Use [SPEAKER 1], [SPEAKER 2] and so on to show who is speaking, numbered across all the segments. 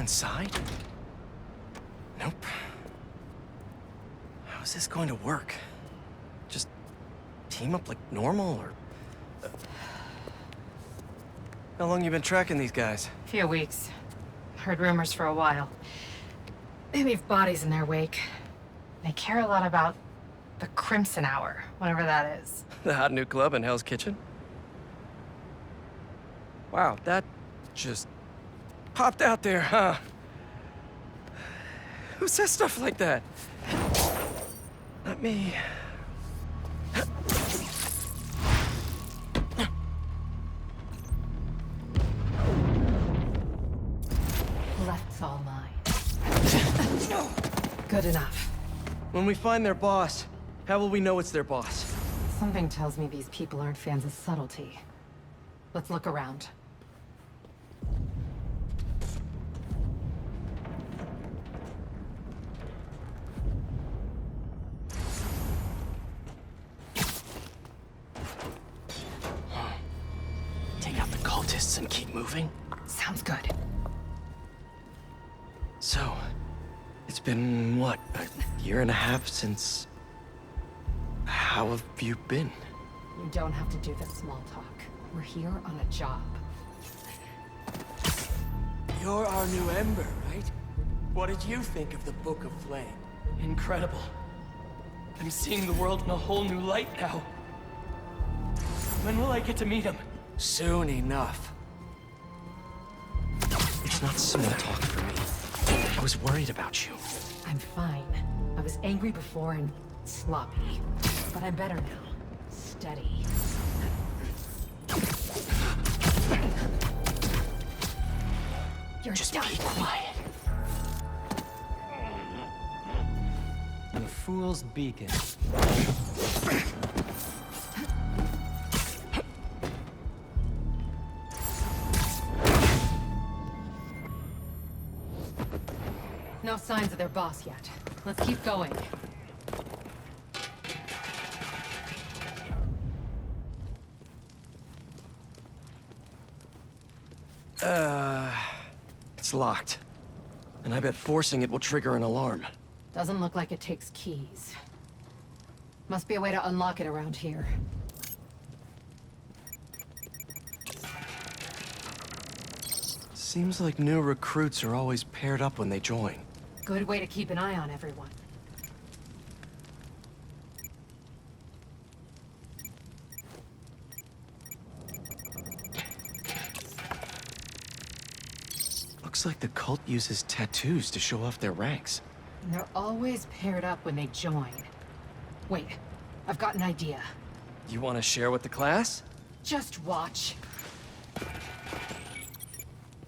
[SPEAKER 1] inside? Nope. How is this going to work? Just team up like normal, or... How long you been tracking these guys?
[SPEAKER 2] Few weeks. Heard rumors for a while. They leave bodies in their wake. They care a lot about the Crimson Hour, whatever that is.
[SPEAKER 1] The hot new club in Hell's Kitchen? Wow, that just popped out there, huh? Who says stuff like that? Let me...
[SPEAKER 2] Left's all mine. Good enough.
[SPEAKER 1] When we find their boss, how will we know it's their boss?
[SPEAKER 2] Something tells me these people aren't fans of subtlety. Let's look around.
[SPEAKER 1] Take out the cultists and keep moving?
[SPEAKER 2] Sounds good.
[SPEAKER 1] So, it's been, what, a year and a half since... How have you been?
[SPEAKER 2] You don't have to do the small talk. We're here on a job.
[SPEAKER 3] You're our new Ember, right? What did you think of the Book of Flame?
[SPEAKER 4] Incredible. I'm seeing the world in a whole new light now. When will I get to meet him?
[SPEAKER 3] Soon enough.
[SPEAKER 1] It's not small talk for me. I was worried about you.
[SPEAKER 2] I'm fine. I was angry before and sloppy. But I'm better now. Steady. You're
[SPEAKER 1] Just
[SPEAKER 2] done.
[SPEAKER 1] be quiet.
[SPEAKER 5] The Fool's Beacon.
[SPEAKER 2] No signs of their boss yet. Let's keep going.
[SPEAKER 1] It's locked. And I bet forcing it will trigger an alarm.
[SPEAKER 2] Doesn't look like it takes keys. Must be a way to unlock it around here.
[SPEAKER 1] Seems like new recruits are always paired up when they join.
[SPEAKER 2] Good way to keep an eye on everyone.
[SPEAKER 1] Looks like the cult uses tattoos to show off their ranks.
[SPEAKER 2] And they're always paired up when they join. Wait, I've got an idea.
[SPEAKER 1] You want to share with the class?
[SPEAKER 2] Just watch.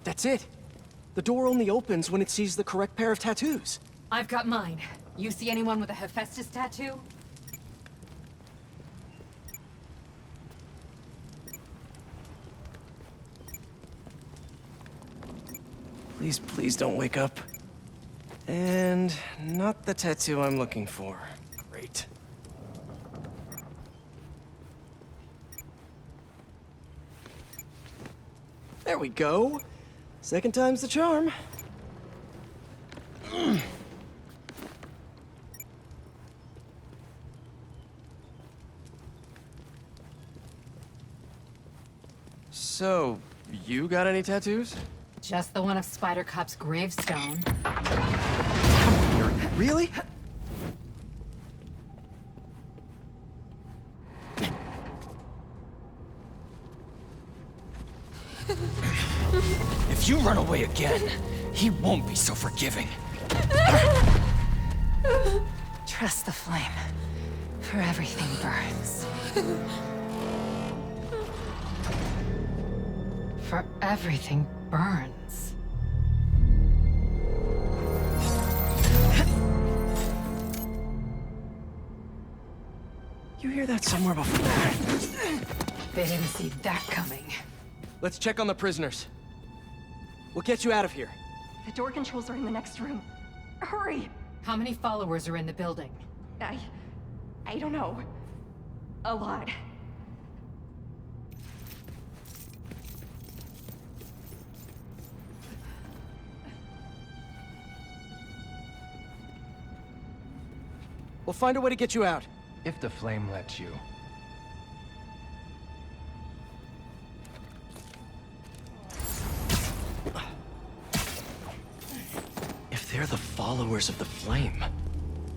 [SPEAKER 1] That's it. The door only opens when it sees the correct pair of tattoos.
[SPEAKER 2] I've got mine. You see anyone with a Hephaestus tattoo?
[SPEAKER 1] Please, please don't wake up. And not the tattoo I'm looking for. Great. There we go. Second time's the charm. So, you got any tattoos?
[SPEAKER 2] Just the one of Spider Cop's gravestone.
[SPEAKER 1] Really?
[SPEAKER 4] If you run away again, he won't be so forgiving.
[SPEAKER 2] Trust the flame, for everything burns. For everything burns.
[SPEAKER 1] You hear that somewhere before?
[SPEAKER 2] They didn't see that coming.
[SPEAKER 1] Let's check on the prisoners. We'll get you out of here.
[SPEAKER 6] The door controls are in the next room. Hurry!
[SPEAKER 2] How many followers are in the building?
[SPEAKER 6] I don't know. A lot.
[SPEAKER 1] We'll find a way to get you out.
[SPEAKER 5] If the flame lets you.
[SPEAKER 1] If they're the followers of the flame,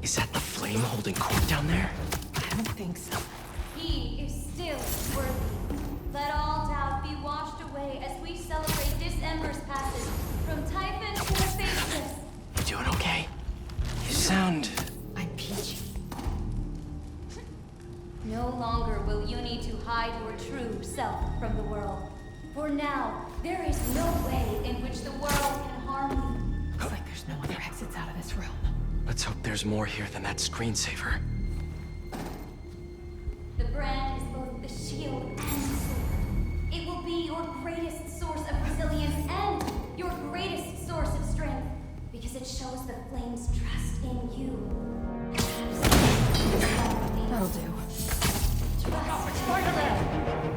[SPEAKER 1] is that the flame holding court down there?
[SPEAKER 2] I don't think so.
[SPEAKER 7] He is still worthy. Let all doubt be washed away as we celebrate this Ember's passage from Typhon to the Faceless.
[SPEAKER 1] You doing okay? You sound...
[SPEAKER 2] I'm peachy.
[SPEAKER 7] No longer will you need to hide your true self from the world. For now, there is no way in which the world can harm you.
[SPEAKER 2] Looks like there's no other exits out of this room.
[SPEAKER 1] Let's hope there's more here than that screensaver.
[SPEAKER 7] The brand is both the shield and the sword. It will be your greatest source of resilience and your greatest source of strength, because it shows the flame's trust in you.
[SPEAKER 2] That'll do.
[SPEAKER 7] Trust Spider-Man!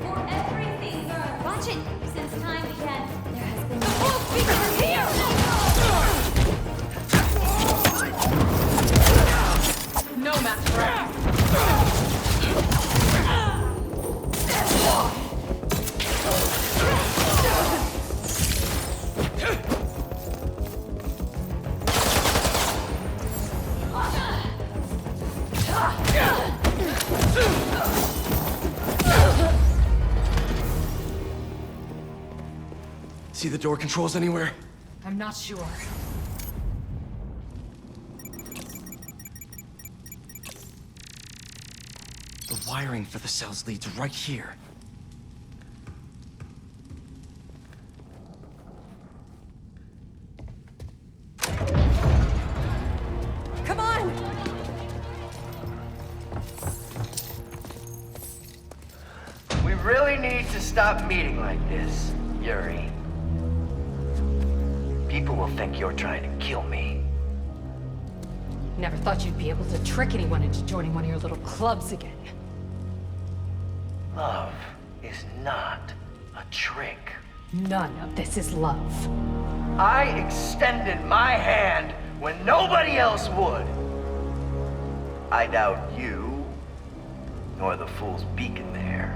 [SPEAKER 7] For everything burns. Watch it! Since time began, there has been... The whole speaker here!
[SPEAKER 2] No match for us.
[SPEAKER 1] See the door controls anywhere?
[SPEAKER 2] I'm not sure.
[SPEAKER 1] The wiring for the cells leads right here.
[SPEAKER 6] Come on!
[SPEAKER 8] We really need to stop meeting like this, Yuri. People will think you're trying to kill me.
[SPEAKER 2] Never thought you'd be able to trick anyone into joining one of your little clubs again.
[SPEAKER 8] Love is not a trick.
[SPEAKER 2] None of this is love.
[SPEAKER 8] I extended my hand when nobody else would. I doubt you, nor the fool's beacon there,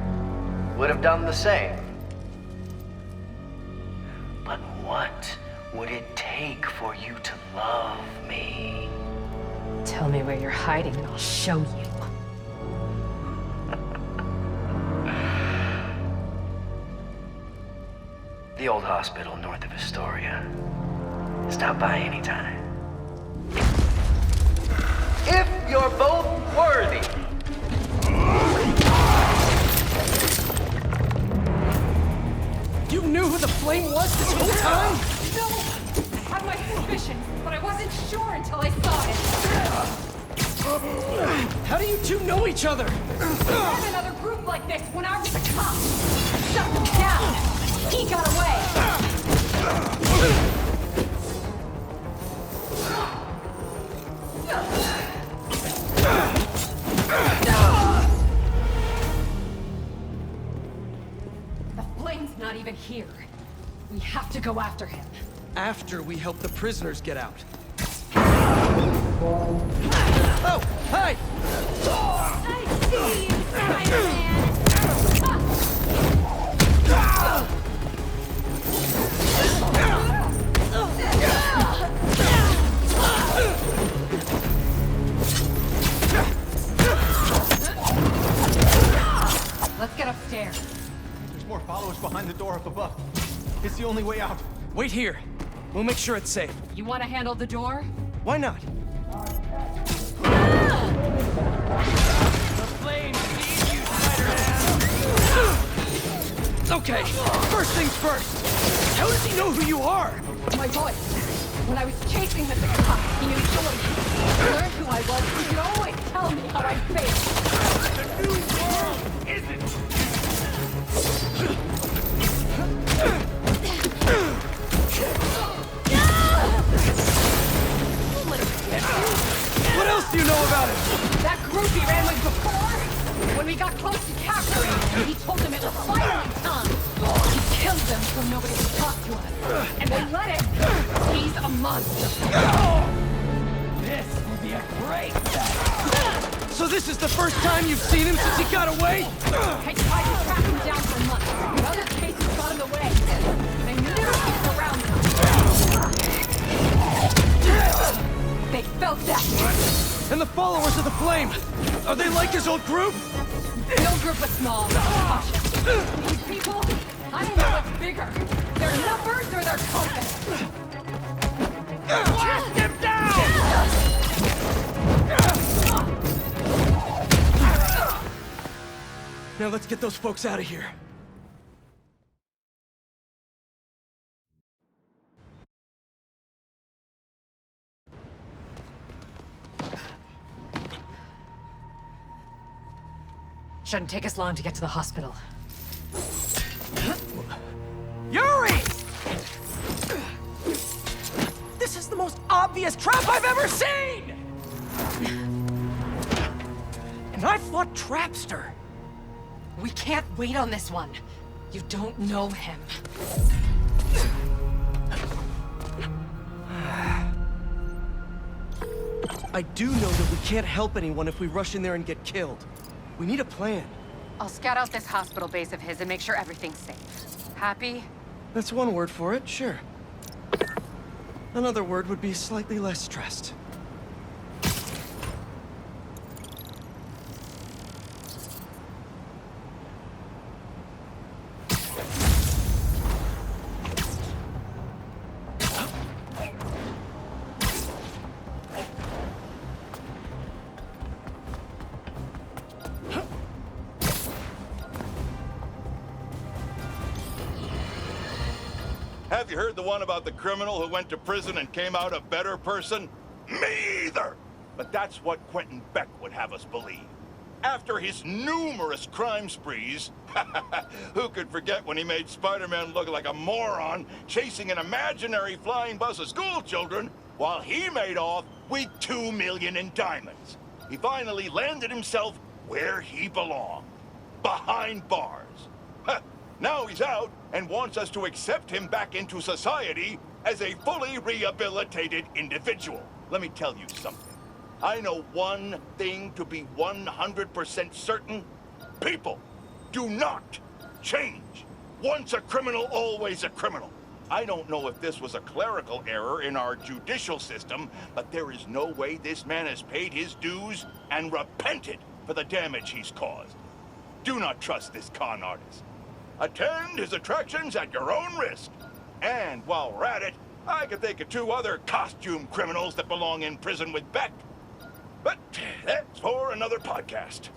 [SPEAKER 8] would have done the same. But what would it take for you to love me?
[SPEAKER 2] Tell me where you're hiding and I'll show you.
[SPEAKER 8] The old hospital north of Astoria. Stop by anytime. If you're both worthy.
[SPEAKER 1] You knew who the flame was this whole time?
[SPEAKER 2] No! I had my suspicions, but I wasn't sure until I saw it.
[SPEAKER 1] How do you two know each other?
[SPEAKER 2] I had another group like this when I was a cop. Shut them down. He got away. The flame's not even here. We have to go after him.
[SPEAKER 1] After we help the prisoners get out. Oh, hi!
[SPEAKER 7] I see you, Spider-Man!
[SPEAKER 2] Let's get upstairs.
[SPEAKER 5] There's more followers behind the door up above. It's the only way out.
[SPEAKER 1] Wait here. We'll make sure it's safe.
[SPEAKER 2] You want to handle the door?
[SPEAKER 1] Why not?
[SPEAKER 4] The flame needs you, Spider-Man!
[SPEAKER 1] Okay, first things first. How does he know who you are?
[SPEAKER 2] My voice. When I was chasing him at the cop, he knew Jordan. He learned who I was. He could always tell me how I failed.
[SPEAKER 4] The new world isn't
[SPEAKER 1] What else do you know about it?
[SPEAKER 2] That group he ran with before? When we got close to capturing him, he told them it was firing time. He killed them so nobody could talk to us. And they let him. He's a monster.
[SPEAKER 4] This will be you break that!
[SPEAKER 1] So this is the first time you've seen him since he got away?
[SPEAKER 6] I tried to track him down for months, but other cases got in the way. They knew he was around them. They felt that.
[SPEAKER 1] And the followers of the Flame, are they like his old group?
[SPEAKER 6] No group was small. Cautious. These people, I don't know what's bigger. Their numbers or their compass.
[SPEAKER 1] Blast him down! Now let's get those folks out of here.
[SPEAKER 2] Shouldn't take us long to get to the hospital.
[SPEAKER 1] Yuri! This is the most obvious trap I've ever seen! And I fought Trapster.
[SPEAKER 2] We can't wait on this one. You don't know him.
[SPEAKER 1] I do know that we can't help anyone if we rush in there and get killed. We need a plan.
[SPEAKER 2] I'll scout out this hospital base of his and make sure everything's safe. Happy?
[SPEAKER 1] That's one word for it, sure. Another word would be slightly less stressed.
[SPEAKER 9] Have you heard the one about the criminal who went to prison and came out a better person? Me either! But that's what Quentin Beck would have us believe. After his numerous crime sprees, who could forget when he made Spider-Man look like a moron chasing an imaginary flying bus of school children while he made off with $2 million in diamonds? He finally landed himself where he belonged, behind bars. Now he's out and wants us to accept him back into society as a fully rehabilitated individual. Let me tell you something. I know one thing to be 100% certain. People do not change. Once a criminal, always a criminal. I don't know if this was a clerical error in our judicial system, but there is no way this man has paid his dues and repented for the damage he's caused. Do not trust this con artist. Attend his attractions at your own risk. And while we're at it, I can think of 2 other costume criminals that belong in prison with Beck. But that's for another podcast.